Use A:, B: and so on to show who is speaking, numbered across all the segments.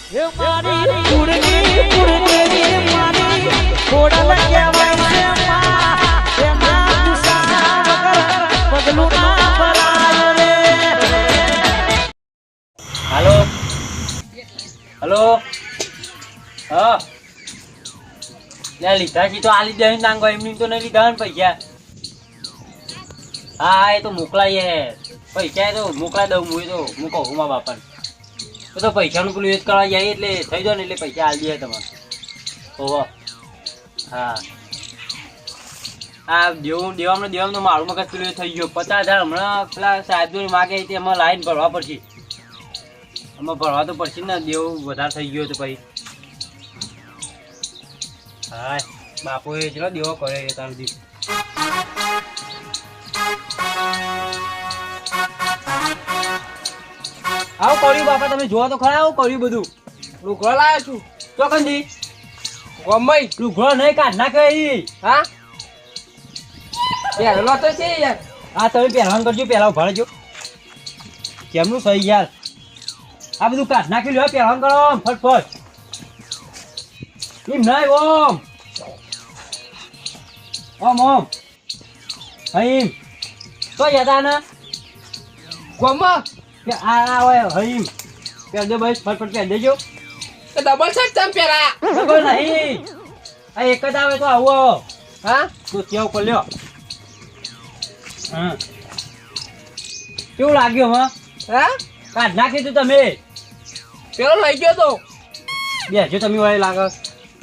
A: એ મારી પુરની મારી ખોડલ કહેવાય છે એના ગુસ્સા વગર પગલું ના ભરાય રે.
B: હાલો હાલો હા લે લીધા છી તો આલી દે નાંગો એમની તો નહીં લીધા ને પૈસા. હા એ તો મોકલાઈએ પૈસા તો મોકલાઈ દઉં હું એ તો હું કહું મારા બાપાને તો પૈસાનું પેલું એ જ કરવા જાય એટલે થઈ જાય ને એટલે પૈસા આલી દે તમારે. ઓહો હા હા દેવામાં તો મારું મગજ પેલું થઈ ગયો 50,000 હમણાં પેલા સાહેબ જોડે માગે એમાં લાઈન ભરવા પડશે. આમાં ભરવા તો પડશે ને દેવું વધારે થઈ ગયો તો પછી હા બાપોએ ચલો દેવો કરે તાર દી. આવું કર્યું બાપા તમે જોવા તો ખરા આવું કર્યું બધું.
C: લુગડો લાવ્યો છું
B: ચોકનજી
C: ગમઈ
B: લુગડો નહીં કાઢ નાખે ઈ.
C: હા પહેરેલો તો છે યાર.
B: હા તમે પહેરવાનું કરજો પહેલા ભરજો કેમનું સહી યાર આ બધું કાઢ નાખી લ્યો પહેરવાનું કરો ફટફટ એમ નહીં ઓમ હઈમ તો યદા ને
C: ગમા
B: આ હોય હઈમ પહેરજો બસ ફટફટ પહેર દેજો.
C: તો ડબલ શર્ટ ચમ પહેરા.
B: ખબર નહીં આ એક જ આવે તો આવો
C: હા
B: તું કેવું કર લ્યો. હા કેવું લાગ્યું હા
C: હા
B: કાઢ નાખી તું તમે
C: પેલો લઈ ગયો તો
B: બેસજો તમે વાળી લાગે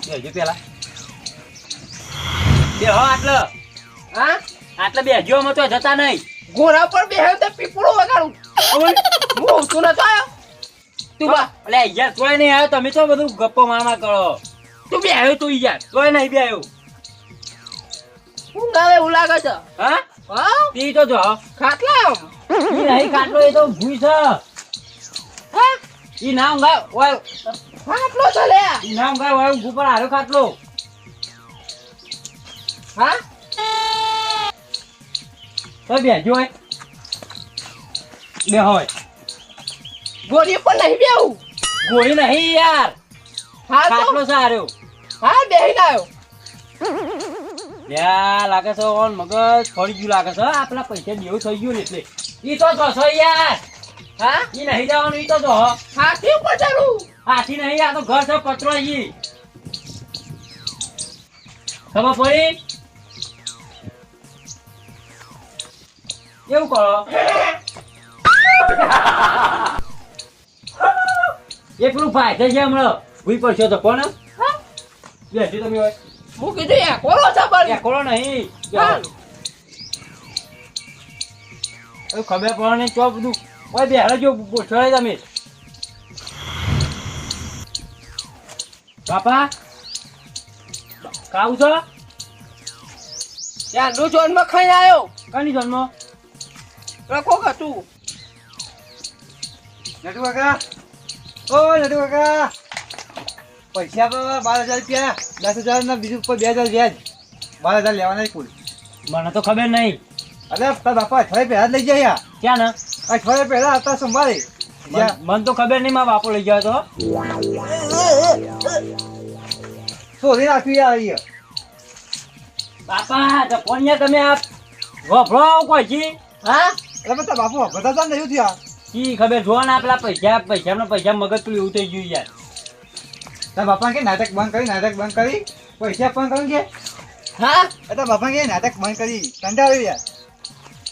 B: બેસજો પેલા બે હો આટલે
C: હા
B: આટલે બેસજો અમે તો જતા નહીં.
C: ઘોડા પર બેહ્યો તો પીપળો વગાડું હું ઊંચું નતો આવ્યો તું બા
B: અલે યાર તોય નહીં આવ્યો તમે તો બધું ગપ્પો મારવા કરો.
C: તું બેહ્યો તું યાર
B: તોય નહીં બે આવ્યો
C: હું ગાવે એવું લાગે છે.
B: હા
C: હા
B: પી તો જો
C: ખાટલા આમ
B: ઈ નહીં કાટલો એ તો ભૂઈ છે.
C: હા
B: ઈ ના ઊંઘાય ઓય
C: ખાટલો છે લે.
B: ઈ ના ઊંઘાય ઓય ઊંઘ ઉપર હારો ખાટલો.
C: હા
B: તો બેસજો હોય બે હોય
C: ગોળી પર નહીં બેહું.
B: ગોળી નહીં યાર
C: હા તો
B: ખાટલો સારો
C: હા બેહીને આવ્યો.
B: યા લાગે છે ઓન મગજ ફરી ગયું લાગે છે આ પેલા પૈસા દેવું થઈ ગયું ને એટલે ઈ તો જશો યાર.
C: હા
B: ઈ નહીં જવાનું ઈ તો જો
C: હાથી ઉપર ચડું.
B: હાથી નહીં આ તો ઘર છે પતરો ઈ ખબર પડી એવું કરો એકલું ભાઈ થઈ ગયા હમણાં ભૂઈ પડશો તો કોણ બેસી તમે હોય
C: હું કીધું યા કોલો છે બરી.
B: કોલો નહીં
C: હા.
B: ખબર પડે નહીં તો બધું ઓય બેહાડો જો છોડે તમે બાપા કાવું છો
C: ત્યાં નું જોન માં ખાઈ આવ્યો.
B: કની જન્મ
C: રખો હતું
D: નટુ કાકા ઓ નટુ કાકા પૈસા તો 12,000 રૂપિયા 10,000 ના બીજું ઉપર 2,000 વ્યાજ 12,000 લેવાના કુલ.
B: મને તો ખબર નહીં
D: અરે તારા બાપા અઠવાડિયે પહેલા જ લઈ ગયા
B: ક્યાં ને
D: અઠવાડિયે પહેલા હતા સોમવારે
B: મને તો ખબર નહીં મારા બાપો લઈ ગયો તો
D: શોધી નાખ્યું યાર અહીંયા.
B: બાપા તો કોણ યાર તમે આ વફરો કોઈ છી
C: હા
D: એટલે તારા બાપુ બધા હતા ને એવું થયા.
B: કી ખબર જો ને પેલા પૈસા મગજ પેલું એવું થઈ ગયું યાર.
D: તારા બાપા કે નાટક બંધ કરી પૈસા પણ કરું કે
C: હા
D: તારા બાપા કે નાટક બંધ કરી કંટાળ્યો યાર.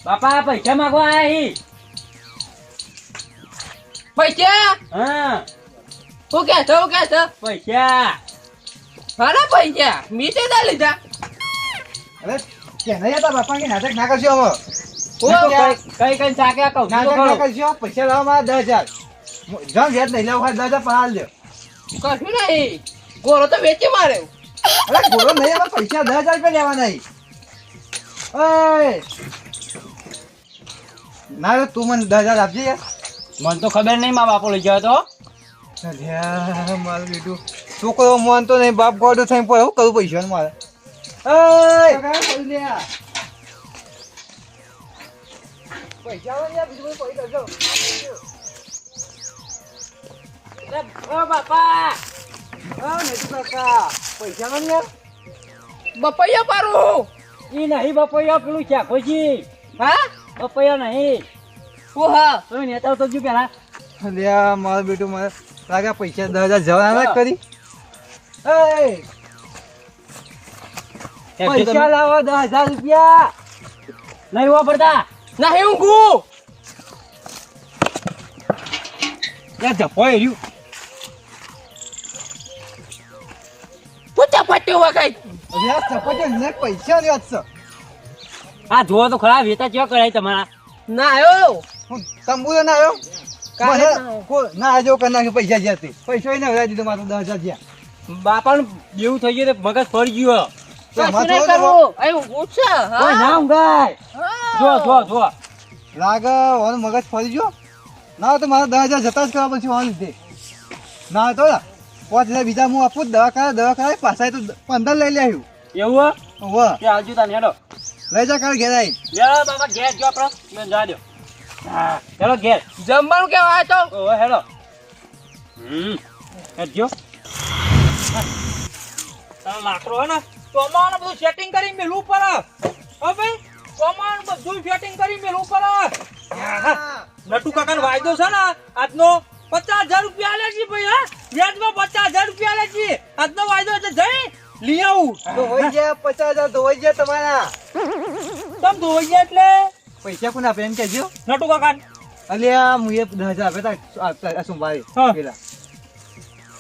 B: બાપા પૈસા માંગવા આયા હી
C: પૈસા
B: હા
C: હું કે છે
B: પૈસા
C: ઘણા પૈસા મીઠે ના લીધા.
D: અરે કે નહીં તારા બાપા કે નાટક ના કરશો હવે
B: હું તો કઈ ચાક્યા કહું
D: નાટક ના કરશો પૈસા લાવવા મારા 10,000 જ્યાં વ્યાજ નહીં લાવ 10,000 પણ હાલ દો.
C: કશું નહીં ગોળો તો વેચી માર્યો.
D: અરે ગોળો નહીં આવે પૈસા 10,000 રૂપિયા લેવા નહીં. ઓય ના તું મને 10,000 આપજે યાર.
B: મને તો ખબર નહીં મારા બાપો લઈ ગયો તો
D: અલ્યા મારું બેટું છોકરો માનતો નહીં બાપ ગોડો થઈને પણ હું કરું પૈસા મારે. પૈસા બીજું કોઈ કરજો
B: ઓ બાપા
D: નટુ કાકા પૈસા માં યાર
C: બપૈયા પારું
B: ઈ નહીં બપૈયા પેલું ચાકોજી
C: હા
B: બપૈયા નહીં
C: હું હા
B: તમે નેતા તો જો પેલા
D: અલ્યા મારો બેટો મને લાગે પૈસા 10,000 જવાના કરી એ પૈસા લાવો 10,000 રૂપિયા
B: નહીં વાપરતા
C: નહીં ઊંઘું
D: યાર જપોય રહ્યું
C: પૂછા પટ્યું વગાઈ
D: અલ્યા ચપોટે ને પૈસા લેવા છે
B: આ જોવો તો ખરા વેતા ચેવા કરાય તમારા
C: ના આવ્યો
D: હું તંબુરો ના આવ્યો
C: કાલે
D: મને ના આજો કર નાખ્યો પૈસા જ્યાં તે પૈસા એને હરાવી દીધો મારો 10,000 જ્યાં
B: બાપાનું જેવું થઈ ગયું તો મગજ ફરી ગયું
C: કશું નહીં કરવું અહીં ઊંઘું છે
B: કોઈ ના ઊંઘાય જો
D: લાગે ઓનો મગજ ફરી ગયો ના તો મારા 10,000 જતા જ કરવા પછી ઓન લીધે ના તો 5,000 બીજા હું આપું દવા પાછા તો 15 લઈ લે આવ્યું
B: એવું
D: વાહ
B: કે આવજો તાને હેડો
D: લઈ જા કાલ ઘેર આવી
B: લે બાપા ઘેર જો આપણો મેં જા દો હા હેડો ઘેર
C: જમવાનું કેવા આવ્યો તો
B: ઓ હેડો હેડજો
A: તારો લાકડો હે ને ચોમાવાનું બધું સેટિંગ કરી મેલું પડે હો ભાઈ ચોમાવાનું બધું સેટિંગ કરી મેલું પડે નટુ કાકાનો વાયદો છે ને આજનો 50,000 રૂપિયા આલે છે ભાઈ હા વ્યાજમાં 50,000 રૂપિયા આલે છે આજનો વાયદો છે જઈ લઈ આવું
D: તો હોય ગયા 50,000 તો હોય ગયા તમારા
A: તમ ધોઈ ગયા એટલે
D: પૈસા કોને આપે એમ કહેજો
A: નટુ કાકા
D: અલ્યા હું એ 10,000 આપે સોમવારે
A: હા.
D: પેલા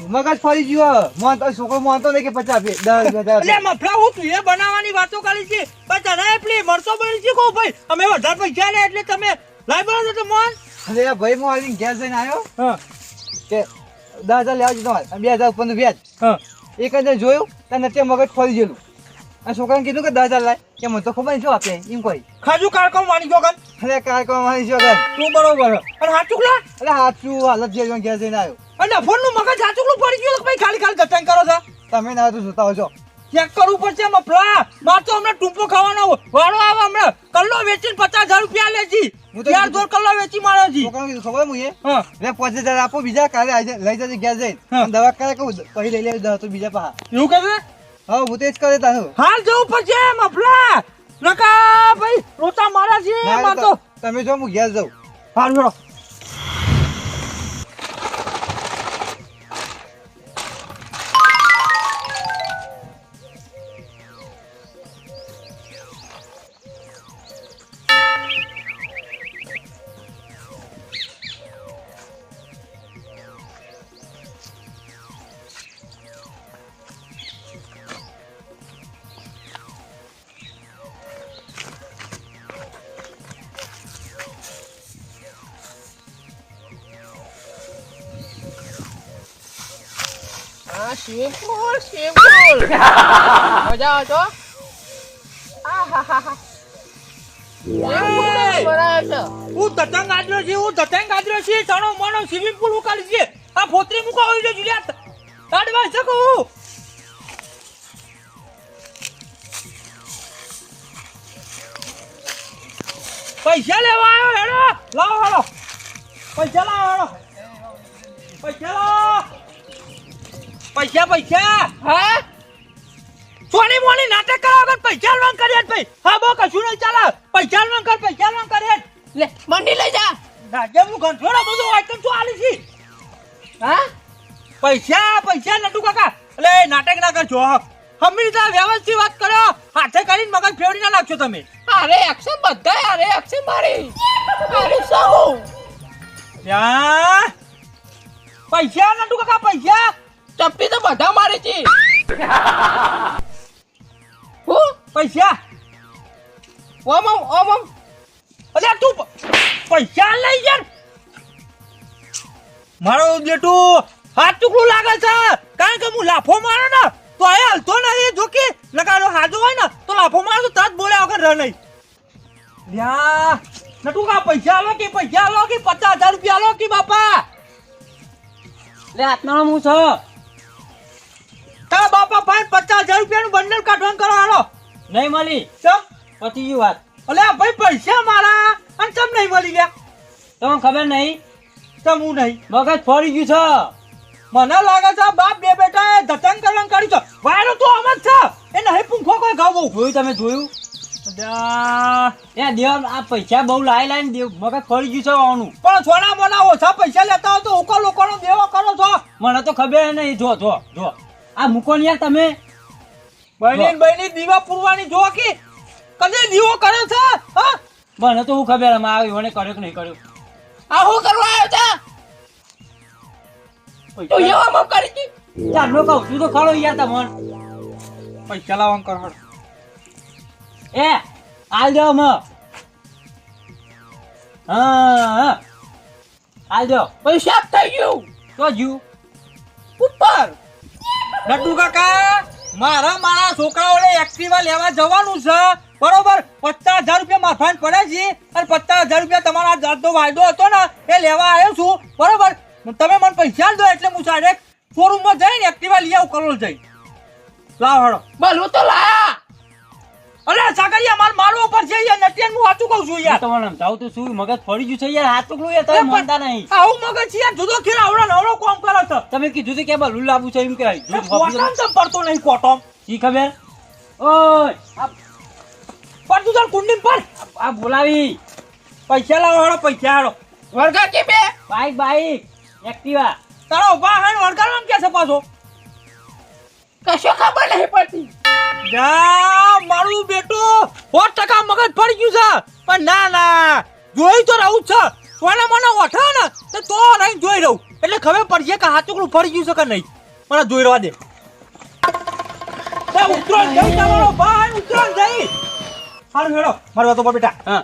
D: મગજ ફરી ગયો મોન તો છોકરો મોનતો નહીં કે 50 આપે 10,000
A: એટલે મફલા હું તું એ બનાવવાની વાતો કરી છે પણ તને પેલી મરસો બની છે કહું ભાઈ અમે વધારે પૈસા લે એટલે તમે લાઈ બોલો તો મોન
D: અરે ભાઈ હું આવીને ગેસ જઈને આવ્યો
A: હા
D: કે 10,000 લેવા દીધો અને 2,000 ઉપરનું વ્યાજ
A: હા
D: એક જ જોયું ત્યાં નથી મગજ ફરી ગયેલું અને છોકરાને કીધું કે 10,000 લાય કે મને તો ખબર નહીં શું આપે એમ કોઈ
A: ખાજુ કારકમ માની ગયો કન
D: અરે કાંઈ કમાવાની છે વગર
A: તું બરોબર અને હાચુકલા
D: એટલે હાથું હાલત જે ગેસ જઈને આવ્યો
A: અને ફોનનું મગજ હાચુકલું પડી ગયું તો ભાઈ ખાલી ખાલી ગટંગ કરો છો
D: તમે ના તો જોતા હો છો
A: ચેક કરવું પડશે મફલા માર તો હમણાં ટૂંપો ખાવાનો વાળો આવે હમણાં કલ્લો વેચીને 50,000 રૂપિયા લે છી
D: હું તો
A: યાર દોર કલ્લો વેચી મારે છી
D: છોકરાને કીધું ખબર હું એ
A: હા
D: લે 5,000 આપો બીજા કાલે આવી લઈ જજે ગેસ જઈને
A: હા.
D: અને દવા કરે કહું પછી લઈ લે 10 તો બીજા પાહા
A: એવું કે છે
D: હા હું તો એ જ કરે તારું
A: હાલ જવું પડશે મફલા નકા ભાઈ રોતા મારા છે માર તો
D: તમે જો હું ગેસ જાઉં
A: હાલ જોડો
C: હા સિમ્પલ મજા આવે તો આહાહા
A: હું તતંગ આદરો છે હું તતંગ આદરો છે સણો મણો સ્વિમિંગ પૂલ ઉકાળી છે આ ફોતરી મુકા હોય છે જુલિયા તાડવા શકો પૈસા લેવા આવ્યો હેડો લાવો હેડો પૈસા લાવો હેડો પૈસા લાવો પૈસા
C: હા
A: સોની મોની નાટક કરાવો કે પૈસા લોન કર્યા ભાઈ હા બો કશું નહીં ચાલે પૈસા લોન કર્યા
C: લે મંડી લઈ જા
A: રાજ્ય હું ગંઠોડો બધું આઈટમ શું આલી છી
C: હા
A: પૈસા નટુ કાકા એટલે નાટક ના કરજો હંમેશા વ્યવસ્થિત વાત કરો હાથે કરીને મગજ ફેવડી ના નાખશો તમે
C: અરે એક્શન બધા અરે એક્શન મારી અરે સૌ
A: યા પૈસા નટુ કાકા પૈસા
C: ચપ્પી તો બધા મારી છે હું
A: પૈસા
C: ઓમ
A: અલ્યા તું પૈસા લઈ જા મારો બેટું હાથ ટુકડું લાગે છે કારણ કે હું લાફો મારો ને તો એ હલતો નહીં જો કે લગાડો હાજો હોય ને તો લાફો મારો તો તરત બોલ્યા વગર રહ નહીં લ્યા નટુ કા પૈસા આલો કે 50,000 રૂપિયા આલો કે બાપા
B: લે આત્માનો હું છો
A: તારા બાપા ભાઈ 50,000 રૂપિયાનું બંડલ કાઢવાનું કરો હાલો
B: નહીં મળી
A: ચમ
B: પતી ગઈ વાત
A: અલ્યા ભાઈ પૈસા મારા અને ચમ નહીં મળી ગયા
B: તમને ખબર નહીં
A: ચમ હું નહીં
B: મગજ ફરી ગયું
A: મને લાગે છે બાપ બે બેટા એ ધતંગ કરવાનું કાઢ્યું છે. વાયરો તો આમ જ છે. એ નહીં પૂંખો કોઈ ઘઉં બહુ.
B: જોયું તમે જોયું
A: અલ્યા,
B: એ દેવ આ પૈસા બહુ લાઈ દેવ મગજ ફરી ગયું છે આવવાનું.
A: પણ સોના મોના ઓછા પૈસા લેતા હોય તો ઓકો લોકોનો દેવો કરો છો.
B: મને તો ખબર નહીં. જો જો જો આ મૂકો ને યાર તમે.
A: બહેની દીવા પૂરવાની જો કે કદી દીવો કરે છે. હા
B: મને તો હું ખબર આમાં આવ્યો ને કર્યો કે નહીં કર્યો.
C: આ હું કરવા આવ્યો છે તું એવા મમ કરી દી
B: ચાલો કહું છું તો ખરો યાર તમને.
A: પૈસા લાવવાનું કરો.
B: એ હાલ જાઓ મ. હા હાલ જાઓ.
C: પૈસા થઈ ગયું
B: તો જ્યું
C: ઉપર
A: નટુ કાકા મારા છોકરાઓને એક્ટિવા લેવા જવાનું છે બરોબર. 50,000 રૂપિયા માફાન પડે છે અને 50,000 રૂપિયા તમારા જાતનો વાયદો હતો ને એ લેવા આવ્યો છું બરોબર. તમે મને પૈસા દો એટલે હું ડાયરેક્ટ શોરૂમમાં જઈને એક્ટિવા લઈ આવું કરોલ જઈ. લાવ હળો.
C: બોલું તો લાયા
A: અરે સાગરિયા મારવો ઉપર છે યાર. નટિયાન હું સાચું કહું છું
B: હું
A: યાર.
B: તમને સમજાવું તો શું મગજ ફરી ગયું છે યાર. હાથ પકડું યાર તમે માનતા નહીં.
A: આવું મગજ છે યાર. જુદો ખેર આવડો નવડો કામ કરે છે.
B: તમે કીધું હતું કે બલું લાવવું છે એમ કહેવાય.
A: એ કોટમ તો પડતો નહીં કોટમ.
B: શી ખબર ઓય
A: પડતું ચાલ કુંડી પર.
B: આ બોલાવી
A: પૈસા લાવો હળો. પૈસા હળો.
C: વર્ગા કે બે
B: બાઈક એક્ટિવા.
A: તારો ઉભા હાણ વળગાડવાનું કે છે પાછો.
C: કશો ખબર નહીં પડતી
A: જા મારું બેટું 100% મગજ પડી ગયું છે. પણ ના જોઈ તો રહું છે. સોના મને ઓઠા ને તો નહીં જોઈ રહું એટલે ખબર પડશે કે હાચુકડું પડી ગયું છે કે નહીં. મને જોઈ રહેવા દે. ઉતરો જઈ તમારો ભાઈ ઉતરો જઈ. હારું હેડો મારવા તો બેટા.
B: હા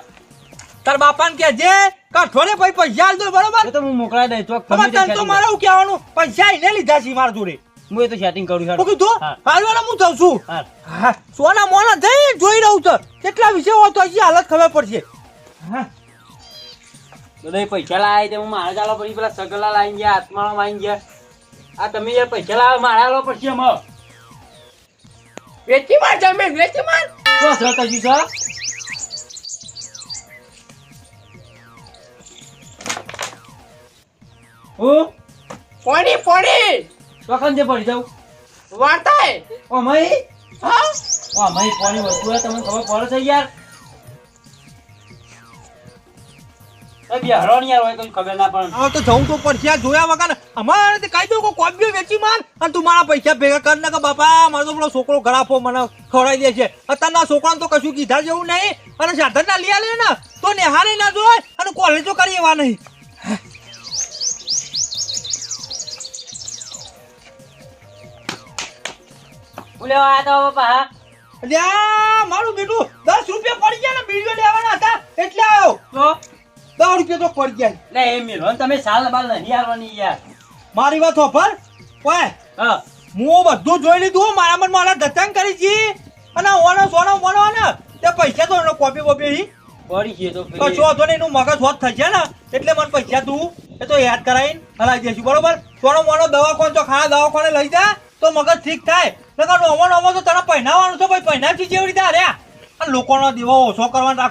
A: તાર બાપાને કે જે કાઠોડે ભાઈ પૈસા આલ દો બરોબર.
B: એ તો હું મોકલાઈ દઈ ચોક
A: તમારે તને તો મારે એવું કહેવાનું પૈસા એને લીધા છે મારા જોડે.
B: હું એ તો સેટિંગ કરું છું.
A: હું કીધું
B: હા.
A: હારું હું જાઉં છું.
B: હા
A: હા સોના મોના જઈ જોઈ રહું છે. કેટલા વિષય હોય તો હજી હાલત ખબર પડશે. હા
B: બધા પૈસા લાવ્યા તે હું મારા ચાલો પછી પેલા સગલા લાવી ગયા હાથમાં આવી ગયા. આ તમે યાર પૈસા લાવે મારા લો પછી એમ
C: વેચી માર જમીન વેચી માર
B: શું સર કશું સર હું
C: પોણી
B: ચોકન જે પડી જાઉં
C: વાર્તાય
B: ઓ મય
C: હા
B: ઓ મય પાણી વસ્તુ હે તમને ખબર પડે છે યાર. એ બિહારો ને યાર હોય કઈ ખબર ના પડે.
A: હવે તો જવું તો પડશે. આ જોયા વગર અમારે તે કહી દઉં કે કોબ્યો વેચી માર અને તું મારા પૈસા ભેગા કર ને કે બાપા મારો તો પેલો છોકરો ઘરાફો મને ખવડાવી દે છે. અત્યારના છોકરાને તો કશું કીધા જેવું નહીં અને સાધન ના લઈ આલે ને તો નિહારે ના જોય અને કોલેજો કરી એવા નહીં.
B: બોલે આ તો બાપા
A: અલ્યા મારું બેટું 10 રૂપિયા પડી ગયા ને બીડીઓ લેવાના હતા એટલે આવ્યો.
B: તો
A: 10 રૂપિયા તો પડી ગયા.
B: લે એ મેલો તમે સાલ બાલ નહીં આવવાની યાર.
A: મારી વાત હોભર ઓય
B: હા
A: હું બધું જોઈ લીધું. મારા મન મારા ધતંગ કરી છે અને ઓનો સોનો મોનો ને તે પૈસા તો એનો કોપી બોપી
B: પડી ગયો તો
A: તો શો તો ને એનું મગજ હોત થશે ને એટલે મને પૈસા તું એ તો યાદ કરાવીને હલાવી દેશું બરોબર. સોનો મોનો દવાખાને તો ખાના દવાખાને લઈ જા તો મગજ ઠીક થાય. નકર નોમો તો તને પહેનાવાનું છે ભાઈ. પહેનાવથી જેવી રીતે હાર્યા અને લોકોનો દેવો ઓછો કરવાનો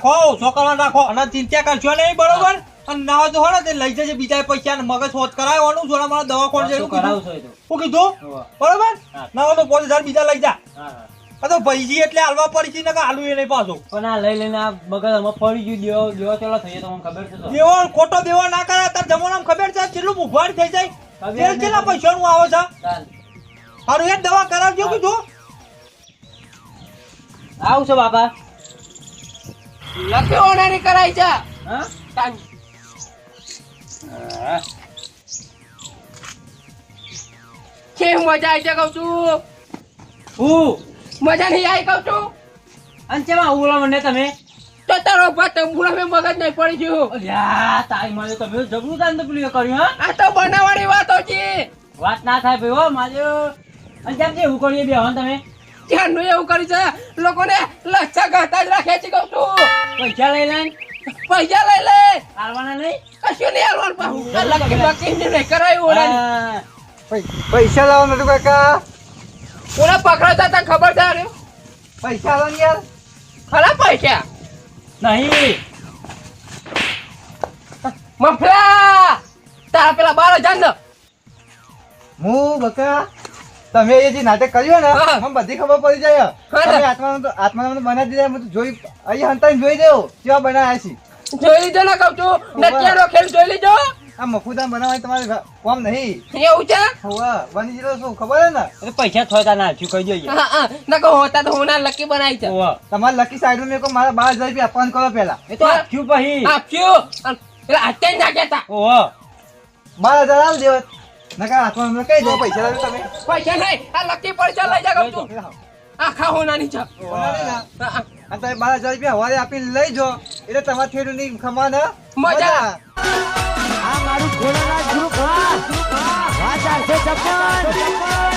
A: રાખો અને ચિંતા કરશો નહીં બરોબર. અને ના હોય તો હોય ને તે લઈ જજે બીજા પૈસા ને મગજ હોત કરાવવાનું. સોના મોનો દવાખાને જેવું
B: કરાવું છો એ તો.
A: શું કીધું
B: હોવે.
A: બરોબર.
B: હા.
A: ના હોય તો 5,000 બીજા લઈ જા.
B: હા હા
A: આ તો પૈસી એટલે હાલવા પડી છે ને કે હાલવું એ નહીં પાછો.
B: પણ આ લઈ લઈને આ મગજ આમાં ફરી ગયું દેવો ચલો થઈએ તો મને ખબર છે તો.
A: દેવો ખોટો દેવો ના કરે. તાર જમાનામાં ખબર છે કેટલું મોંઘવારી થઈ જાય.
B: ખબર
A: તેલ
B: નહીં.
A: કેટલા પૈસાનું આવે છે.
B: ચાલ
A: હારું એક દવા કરાવજો કીધું.
B: આવું છે બાપા.
C: લખી ઓનાની કરાઈ છે
B: હા
C: તાન
B: હા.
C: કેમ મજા આવી છે કહું છું
B: હું
C: મજા નહીં આવી કહું છું
B: અને ચેમાં ઉલા મને તમે
C: તો તારો ભાત તંબુરા મેં મગજ નહીં પડી ગયું
B: અલ્યા તારી મને તમે જબરું તાન તો પેલું કર્યું હા.
C: આ તો બનાવવાની વાતો છે
B: વાત ના થાય ભાઈ હો મારે. અને જેમ જે એવું કરીએ બે હો તમે
C: ત્યાંનું એવું કરી છે લોકોને લચ્છા ગહતા જ રાખે છે કહું છું
B: પૈસા લઈ લઈને
C: પૈસા લઈ લે
B: હાલવાના નહીં.
C: કશું નહીં હાલવાનું પાછું લકી બકી નહીં કરાયું ઓનાની
B: હા.
D: પૈસા લાવો નટુ કાકા.
C: ઓલા પકડાતા તને ખબર છે હારું?
D: પૈસા લાવો ને યાર.
C: ખરા પૈસા
B: નહીં
C: મફલા તારા પેલા 12,000 ને
D: હું બકા તમે એ જે નાટક કર્યું ને
C: હા.
D: મને બધી ખબર પડી જાય
C: હા.
D: તમે આત્માનું બનાવી દીધા હું તો જોઈ અહીં હંતાઈને જોઈ દેવો કેવા બનાવ્યા છે
C: જોઈ લીધો ને કહું છું નટિયાનો ખેલ જોઈ લીધો
D: આ મફુદાન બનાવવાની તમારે કોમ નહીં
C: એવું છે
D: હોવા બની ગયેલો શું ખબર હે ને
B: એટલે પૈસા થોડા ના છું કહી દઈએ
C: હા હા ના કહો હોતા તો હું ના લકી બનાવી છે
B: ઓવા
D: તમારે લકી સાઈડ મેં કહો મારા 12,000 રૂપિયા આપવાનું કરો પેલા
B: એ તો આખ્યું પછી
C: આપ્યું પેલા અત્યારે નાખ્યા હતા
B: ઓવા
D: 12,000 આલ દેવત નકા હાથમાં કહી દો પૈસા લાવી તમે
C: પૈસા નહીં આ લકી પૈસા લઈ જા કહું છું આખા હોનાની છે
D: અને
C: હા, હા.
D: તમે 12,000 રૂપિયા હવારે આપીને લઈ જો એટલે તમારે થેડું ની ખમા ને
C: મજા.
E: આ મારું ખોલાના ગ્રુપ હા વાત છે 56